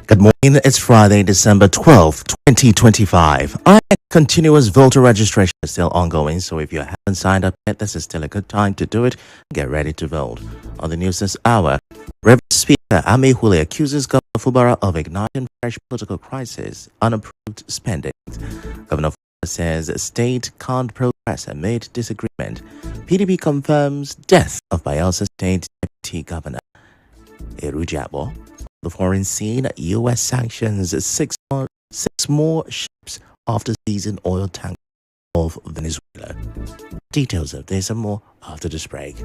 Good morning, it's Friday, December 12th, 2025. Continuous voter registration is still ongoing, so if you haven't signed up yet, this is still a good time to do it. Get ready to vote. On the news this hour, River Speaker Muonyili accuses Governor Fubara of igniting fresh political crisis, unapproved spending. Governor Fubara says state can't progress amid disagreement. PDP confirms death of Bayelsa State Deputy Governor. Erujabo. The foreign scene, U.S. sanctions six more ships after seizing oil tank of Venezuela. Details of this and more after this break.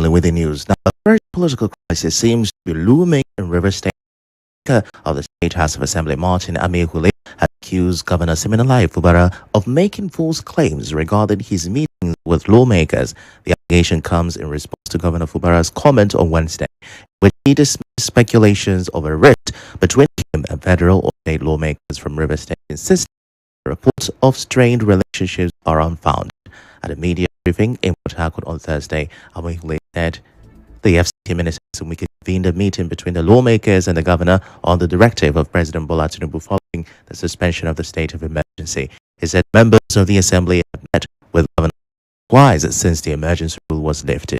With the news, now a fresh political crisis seems to be looming in River State. Speaker of the State House of Assembly, Martin Muonyili, has accused Governor Siminalayi Fubara of making false claims regarding his meetings with lawmakers. The allegation comes in response to Governor Fubara's comment on Wednesday, which he dismissed speculations of a rift between him and federal or state lawmakers from River State, insisting reports of strained relationships are unfounded. At a media briefing in Port Harcourt on Thursday, Muonyili said the FCT ministers convened a meeting between the lawmakers and the governor on the directive of President Bola Tinubu following the suspension of the state of emergency. He said members of the assembly have met with Governor twice since the emergency rule was lifted.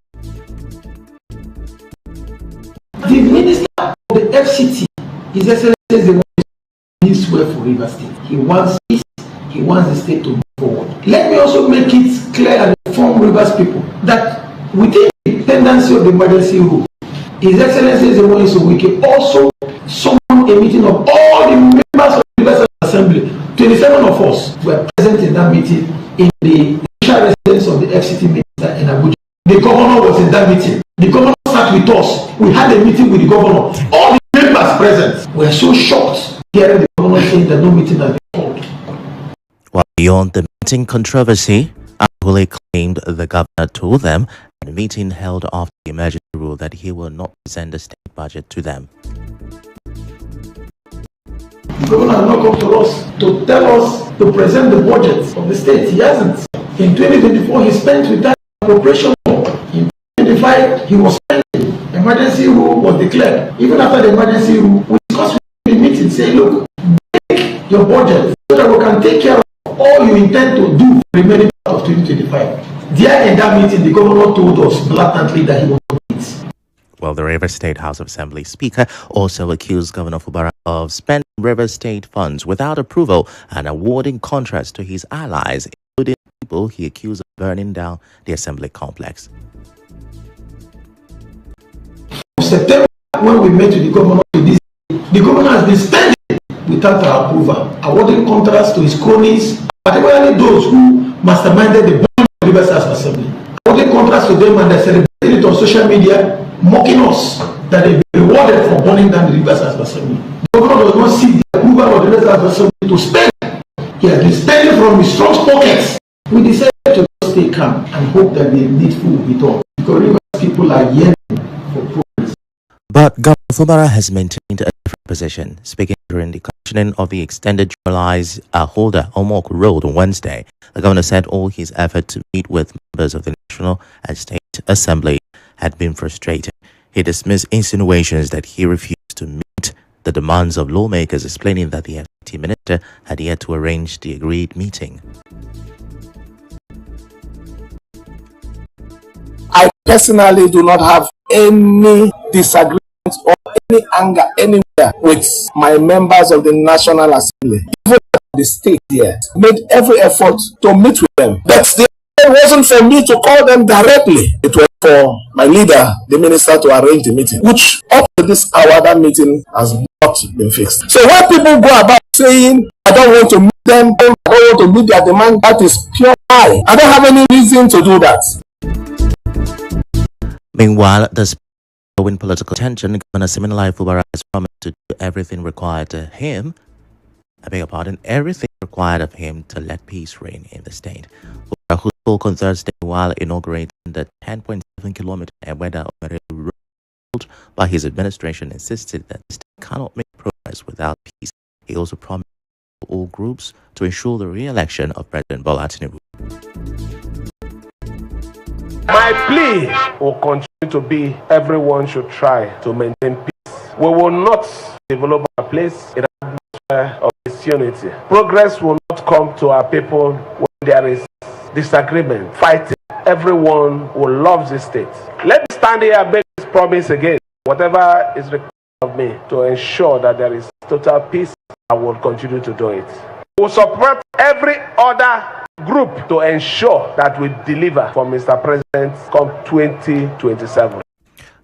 The minister of the FCT, His Excellency, is the one who needs well for River State. He wants peace. He wants the state to move forward. Let me also make it clear and inform Rivers people that within the tendency of the emergency rule, His Excellency Ifechukwu also summoned a meeting of all the members of the Rivers Assembly. 27 of us were present in that meeting in the initial residence of the FCT minister in Abuja. The governor was in that meeting. The governor sat with us. We had a meeting with the governor. All the members present were so shocked hearing the governor saying that no meeting had been called. While beyond the meeting controversy, Muonyili claimed the governor told them at a meeting held after the emergency rule that he will not present the state budget to them. The governor has not come to us to tell us to present the budget of the state. He hasn't. In 2024, he spent with that appropriation law. In 2025, he was spending. Emergency rule was declared. Even after the emergency rule, we discussed with the meeting, say, look, make your budget so that we can take care of all you intend to do for the remaining part of 2025. There in that meeting, the governor told us blatantly that he was not it. Well, the River State House of Assembly Speaker also accused Governor Fubara of spending River State funds without approval and awarding contracts to his allies, including people he accused of burning down the Assembly complex. In September, when we met with the governor, the governor has been spending without our approval, awarding contracts to his cronies, particularly those who masterminded the burning of the River State Assembly, awarding contracts to them, and they celebrated it on social media, mocking us that they've been rewarded for burning down the River State Assembly. The governor does not seek the approval of the River State Assembly to spend. He has been spending from his strong pockets. We decided to stay calm and hope that the needful will be done, because River people are yearning for progress. But Governor Fubara has maintained a different position. Speaking during the commissioning of the extended generalized holder Omok Road on Wednesday, the governor said all his effort to meet with members of the National and State Assembly had been frustrated. He dismissed insinuations that he refused to meet the demands of lawmakers, explaining that the FCT minister had yet to arrange the agreed meeting. I personally do not have any disagreement or any anger anywhere with my members of the National Assembly. Even the state here made every effort to meet with them. But the wasn't for me to call them directly. It was for my leader, the minister, to arrange the meeting, which up to this hour, that meeting has not been fixed. So when people go about saying, I don't want to meet them, I don't want to meet their demand, that is pure lie. I don't have any reason to do that. Meanwhile, despite growing political tension, Governor Siminalayi Fubara has promised to do everything required of him. Everything required of him to let peace reign in the state. Fubara, who spoke on Thursday while inaugurating the 10.7-kilometer Eweda road by his administration, insisted that the state cannot make progress without peace. He also promised all groups to ensure the re-election of President Bola Tinubu. My plea will continue to be everyone should try to maintain peace. We will not develop our place in an atmosphere of disunity. Progress will not come to our people when there is disagreement, fighting. Everyone will love this state. Let me stand here and make this promise again. Whatever is required of me to ensure that there is total peace, I will continue to do it. We will support every other group to ensure that we deliver for Mr. President come 2027.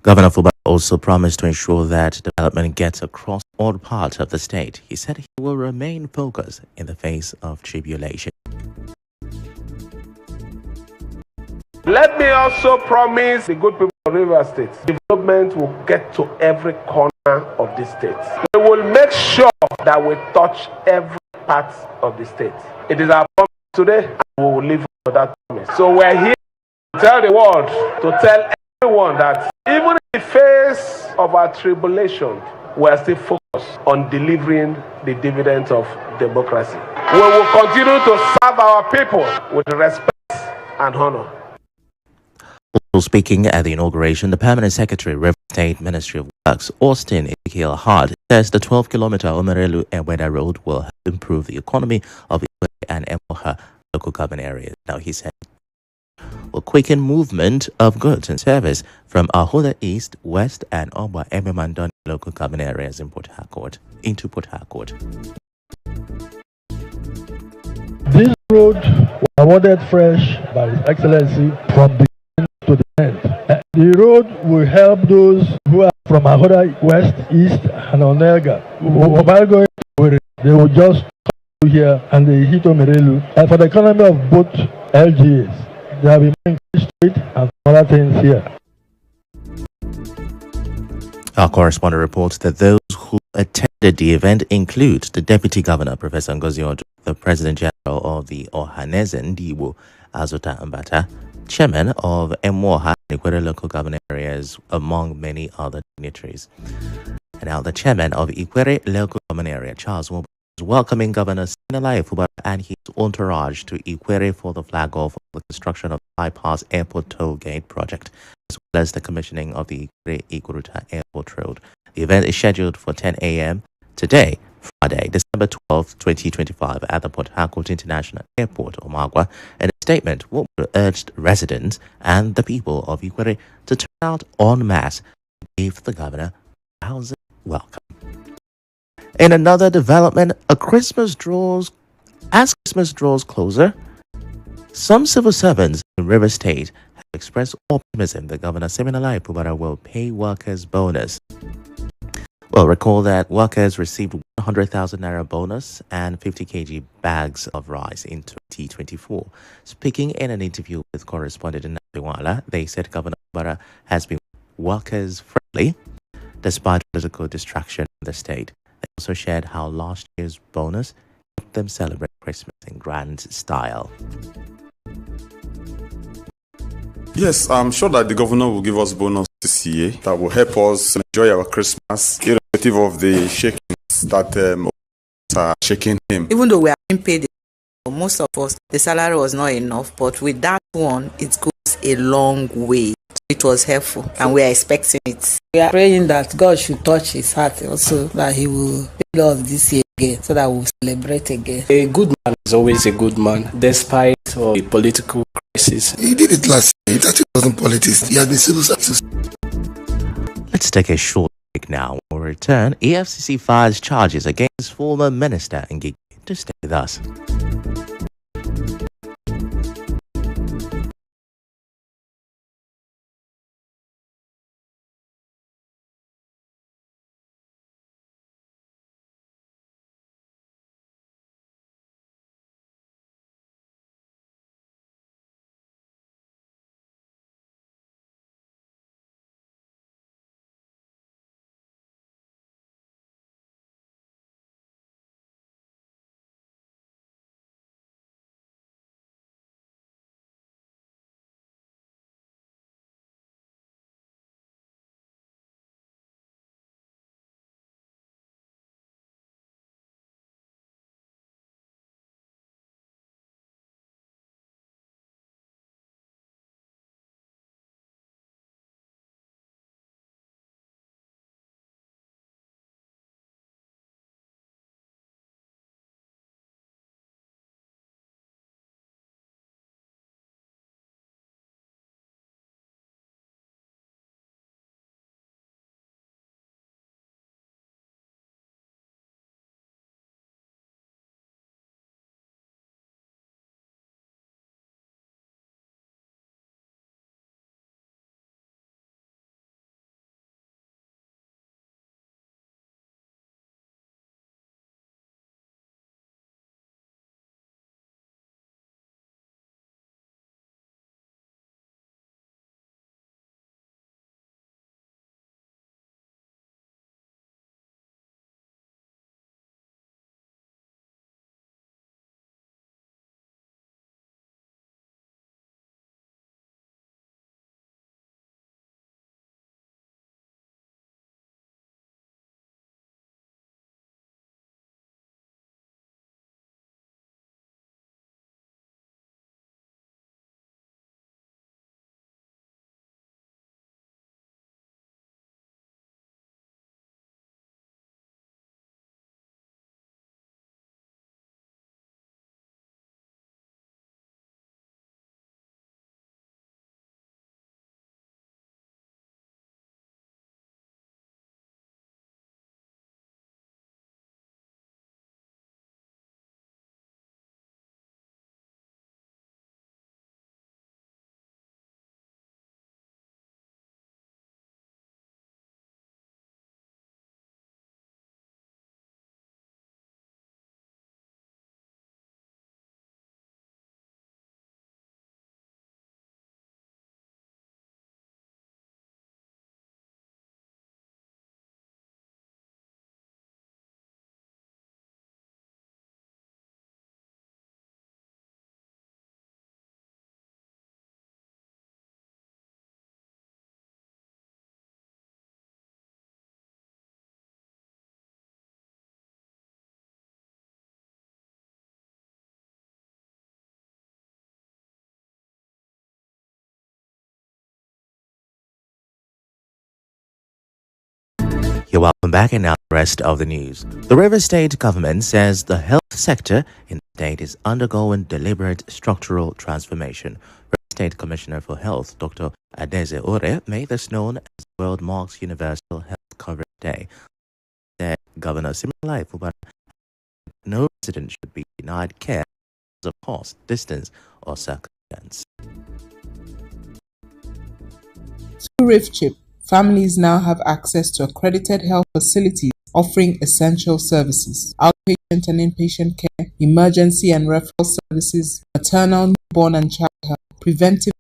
Governor Fubara also promised to ensure that development gets across all parts of the state. He said he will remain focused in the face of tribulation. Let me also promise the good people of Rivers State, development will get to every corner of the state. We will make sure that we touch every part of the state. It is our promise today, and we will live for that promise. So we're here to tell the world, to tell everyone that even in the face of our tribulation, we are still focused on delivering the dividends of democracy. We will continue to serve our people with respect and honor. Also speaking at the inauguration, the Permanent Secretary, River State Ministry of Works, Austin Ezekiel Hart, says the 12-kilometer Muonyili road will help improve the economy of Ikwere and Emoha local government areas. Now, he said, will quicken movement of goods and service from Ahoda East, West, and Obwa Ememandoni local government areas in Port Harcourt into Port Harcourt. This road was awarded fresh by His Excellency from beginning to the end. The road will help those who are from Ahoda West, East, and Onega. While going to Owerri, they will just come here and they hit Omerelu. And for the economy of both LGAs, there will be more street and other things here. Our correspondent reports that those who attended the event include the Deputy Governor, Professor Ngozi Odu, the President General of the Ohaneze Ndiwo, Azota Mbata, Chairman of Emoha and Ikwere local government areas, among many other dignitaries. And now the Chairman of Ikwere local government area, Charles Mobo, is welcoming Governor Siminalayi Fubara and his entourage to Ikwere for the flag off of the construction of the Bypass Airport Toll Gate project, as well as the commissioning of the Ikwere-Iguruta Airport Road. The event is scheduled for 10 a.m. today, Friday, December 12, 2025, at the Port Harcourt International Airport, Omagwa. In a statement, Wobo urged residents and the people of Ikwere to turn out en masse to give the governor a rousing welcome. In another development, as Christmas draws closer, some civil servants in River State have expressed optimism that Governor Siminalayi Fubara will pay workers bonus. Well, recall that workers received 100,000 naira bonus and 50 kg bags of rice in 2024. Speaking in an interview with correspondent Nabiwala, they said Governor Fubara has been workers friendly despite political distraction in the state. They also shared how last year's bonus helped them celebrate Christmas in grand style. Yes, I'm sure that the governor will give us bonus this year that will help us enjoy our Christmas, irrespective of the shakings that are shaking him. Even though we are being paid, most of us, the salary was not enough, but with that one, it goes a long way. It was helpful, and we are expecting it. We are praying that God should touch his heart also, that he will pay us this year again, so that we'll celebrate again. A good man is always a good man, despite the political crisis. He did it last year. It wasn't politics. He has been civil services. Let's take a short break now. When we return, EFCC files charges against former minister Ngigi. To stay with us. You're welcome back, and now the rest of the news. The River State government says the health sector in the state is undergoing deliberate structural transformation. River State Commissioner for Health, Dr. Adeze Ore, made this known as the World Marks Universal Health Coverage Day. Said Governor Simonalai Fubara, no resident should be denied care because of cost, distance, or circumstance. Through RIFCHIP, families now have access to accredited health facilities offering essential services, outpatient and inpatient care, emergency and referral services, maternal, newborn and child health, preventive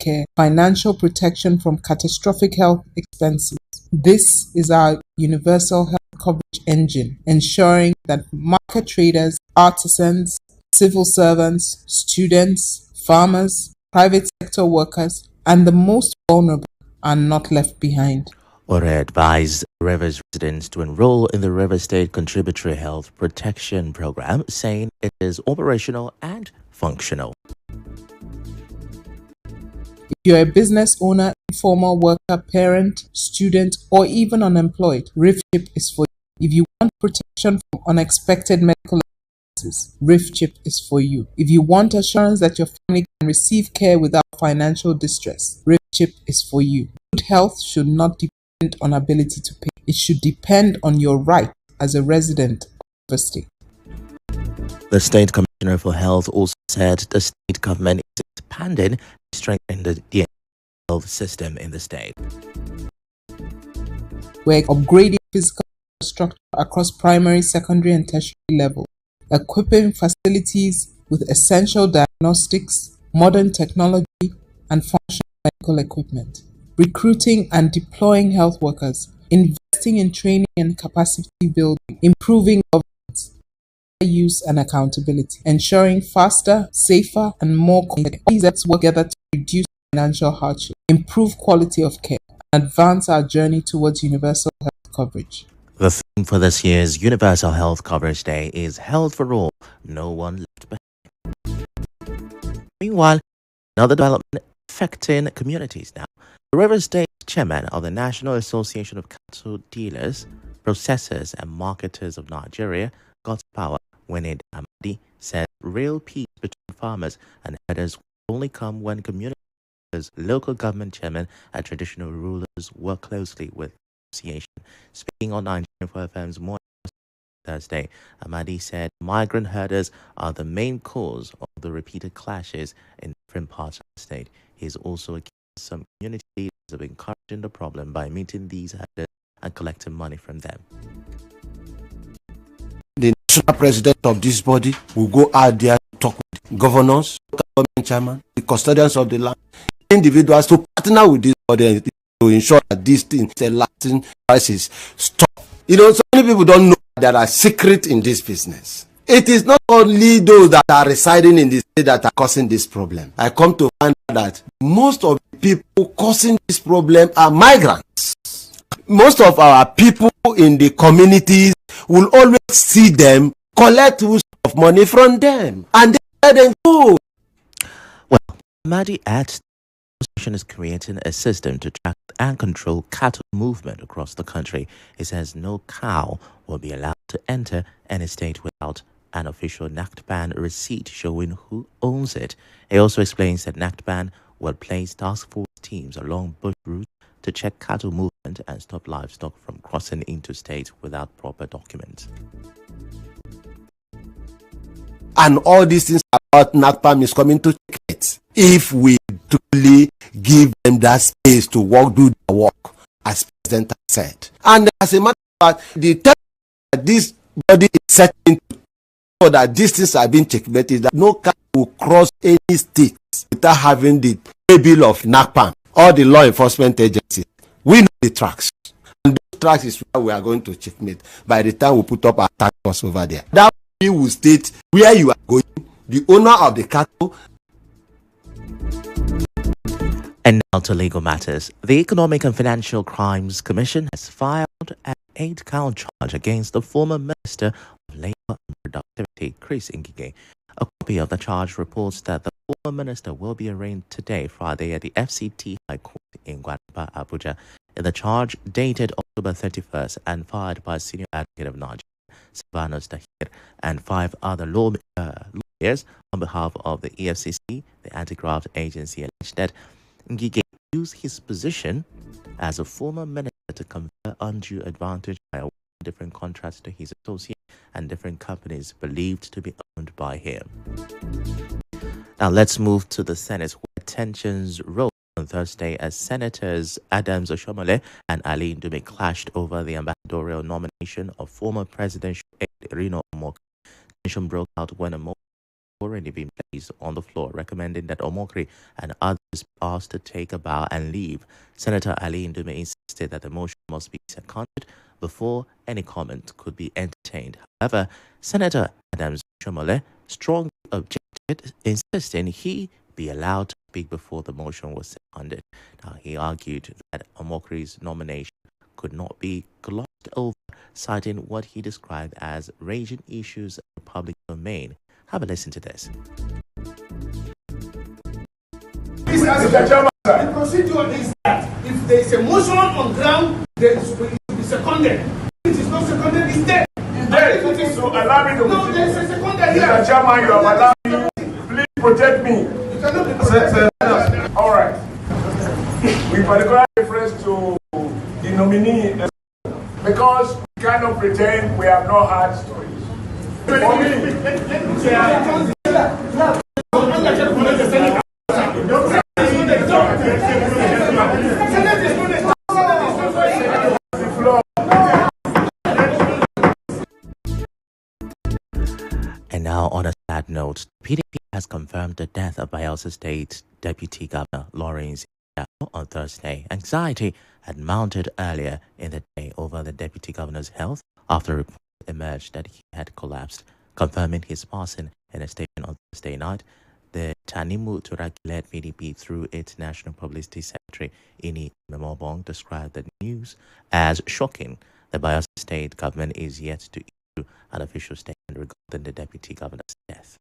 care, financial protection from catastrophic health expenses. This is our universal health coverage engine, ensuring that market traders, artisans, civil servants, students, farmers, private sector workers, and the most vulnerable are not left behind. Ore advised Rivers residents to enroll in the River State Contributory Health Protection Program, saying it is operational and functional. If you're a business owner, informal worker, parent, student, or even unemployed, RIFCHIP is for you. If you want protection from unexpected medical expenses, RIFCHIP is for you. If you want assurance that your family can receive care without financial distress, RIFCHIP is for you. Good health should not depend on ability to pay. It should depend on your right as a resident of the state. The State Commissioner for Health also said the state government is expanding and strengthening the health system in the state. We're upgrading physical infrastructure across primary, secondary, and tertiary levels, equipping facilities with essential diagnostics, modern technology, and functional medical equipment, recruiting and deploying health workers, investing in training and capacity building, improving governance, use and accountability, ensuring faster, safer, and more competitive. These efforts work together to reduce financial hardship, improve quality of care, and advance our journey towards universal health coverage. The theme for this year's Universal Health Coverage Day is Health for All, No One Left Behind. Meanwhile, another development affecting communities now. The River State chairman of the National Association of Cattle Dealers, Processors and Marketers of Nigeria, God's Power, Winnie Amadi, said real peace between farmers and herders will only come when communities, local government chairmen, and traditional rulers work closely with the association. Speaking on 924 FM's Muonyili Thursday, Amadi said migrant herders are the main cause of the repeated clashes in different parts of the state. He is also accused some community leaders of encouraging the problem by meeting these herders and collecting money from them. The national president of this body will go out there to talk with governors, government chairman, the custodians of the land, individuals to partner with this body to ensure that this thing, the lasting crisis, stop. You know, so many people don't know that there are secrets in this business. It is not only those that are residing in the state that are causing this problem. I come to find out that most of the people causing this problem are migrants. Most of our people in the communities will always see them, collect of money from them, and they let them go. Well, Amadi adds the association is creating a system to track and control cattle movement across the country. He says no cow will be allowed to enter any state without an official NACTBAN receipt showing who owns it. He also explains that NACTBAN will place task force teams along bush routes to check cattle movement and stop livestock from crossing into states without proper documents. And all these things about NACTBAN is coming to check it. If we truly give them that space to work, do their work, as President has said. And as a matter of fact, the time that this body is setting so that these things are being checkmated is that no cat will cross any state without having the bill of NACTBAN or the law enforcement agencies. We know the tracks. And those tracks is where we are going to checkmate by the time we put up our task force over there. That will state where you are going, the owner of the cattle. And now to legal matters. The Economic and Financial Crimes Commission has filed an 8-count charge against the former Minister of Labour and Productivity, Chris Ngige. A copy of the charge reports that the former minister will be arraigned today, Friday, at the FCT High Court in Guadalajara, Abuja, in the charge dated October 31st and filed by Senior Advocate of Nigeria, Silvanus Tahir, and 5 other lawyers on behalf of the EFCC. The anti-graft agency alleged that Ngige used his position as a former minister to confer undue advantage by awarding different contracts to his associates and different companies believed to be owned by him. Now let's move to the Senate, where tensions rose on Thursday as Senators Adams Oshomole and Ali Ndume clashed over the ambassadorial nomination of former presidential aide Rino Omokri. Tension broke out when a motion had already been placed on the floor recommending that Omokri and others be asked to take a bow and leave. Senator Ali Ndume insisted that the motion must be seconded before any comment could be entertained. However, Senator Adams Oshomole strongly objected, insisting he be allowed to speak before the motion was seconded. Now, he argued that Omokri's nomination could not be glossed over, citing what he described as raging issues in the public domain. Have a listen to this. The procedure is that if there is a motion on ground, there is to be seconded. If it is not seconded, it's dead. So allow me to. No, there is a seconded here. Mr. Chairman, you have allowed me. Please protect me. You cannot be protected. All right. With particular reference to the nominee, because we cannot pretend we have not had stories. For me, And now, on a sad note, PDP has confirmed the death of Bayelsa State Deputy Governor Lawrence on Thursday. Anxiety had mounted earlier in the day over the Deputy Governor's health after reports emerged that he had collapsed. Confirming his passing in a statement on Thursday night, the Tanimu Turaki-led PDP, through its National Publicity Secretary, Ini Memobong, described the news as shocking. The Bayelsa State government is yet to issue an official statement regarding the Deputy Governor's death.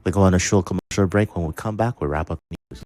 We go on a short commercial break. When we come back, we'll wrap up news.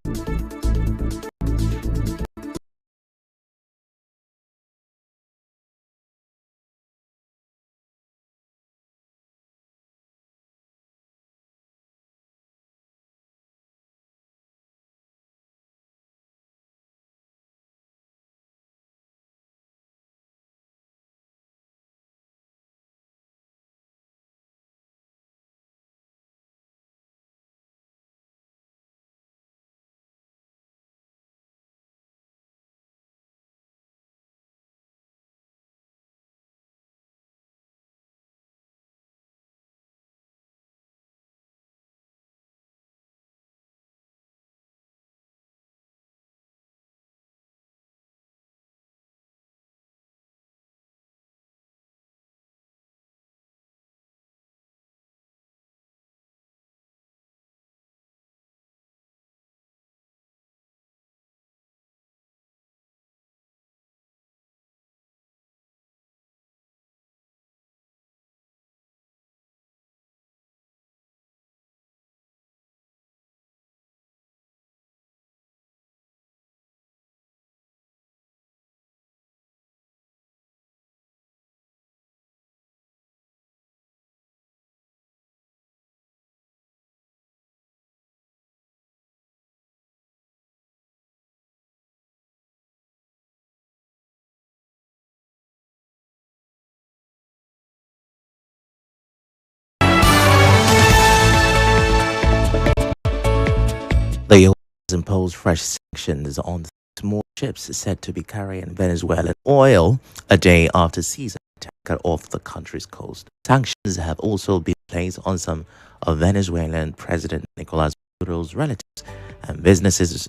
The U.S. imposed fresh sanctions on small ships said to be carrying Venezuelan oil a day after seizing a tanker off the country's coast. Sanctions have also been placed on some of Venezuelan President Nicolas Maduro's relatives and businesses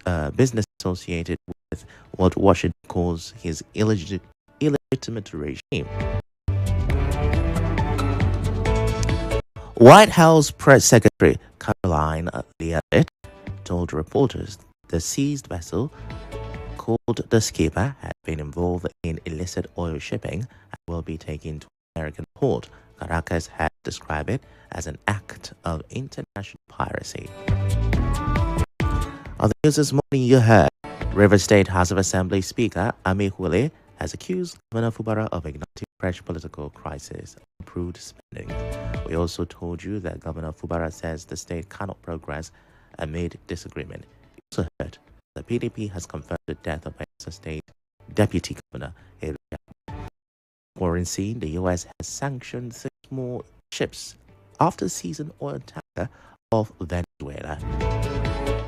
associated with what Washington calls his illegitimate regime. White House Press Secretary Caroline Leavitt told reporters the seized vessel, called the Skipper, had been involved in illicit oil shipping and will be taken to American port. Caracas has described it as an act of international piracy. On the news this morning, you heard Rivers State House of Assembly Speaker Muonyili has accused Governor Fubara of igniting fresh political crisis and improved spending. We also told you that Governor Fubara says the state cannot progress amid disagreement. You also heard the PDP has confirmed the death of Bayelsa State Deputy Governor Ifechukwu. Foreign scene, the U.S. has sanctioned 6 more ships after seizing oil tanker of Venezuela.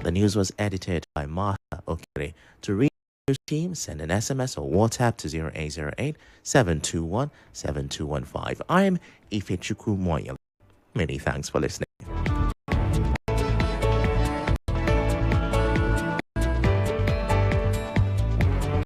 The news was edited by Maha Okere. To read the news team, send an SMS or WhatsApp to 0808 721 7215. I'm Ifechukwu Muonyili. Many thanks for listening.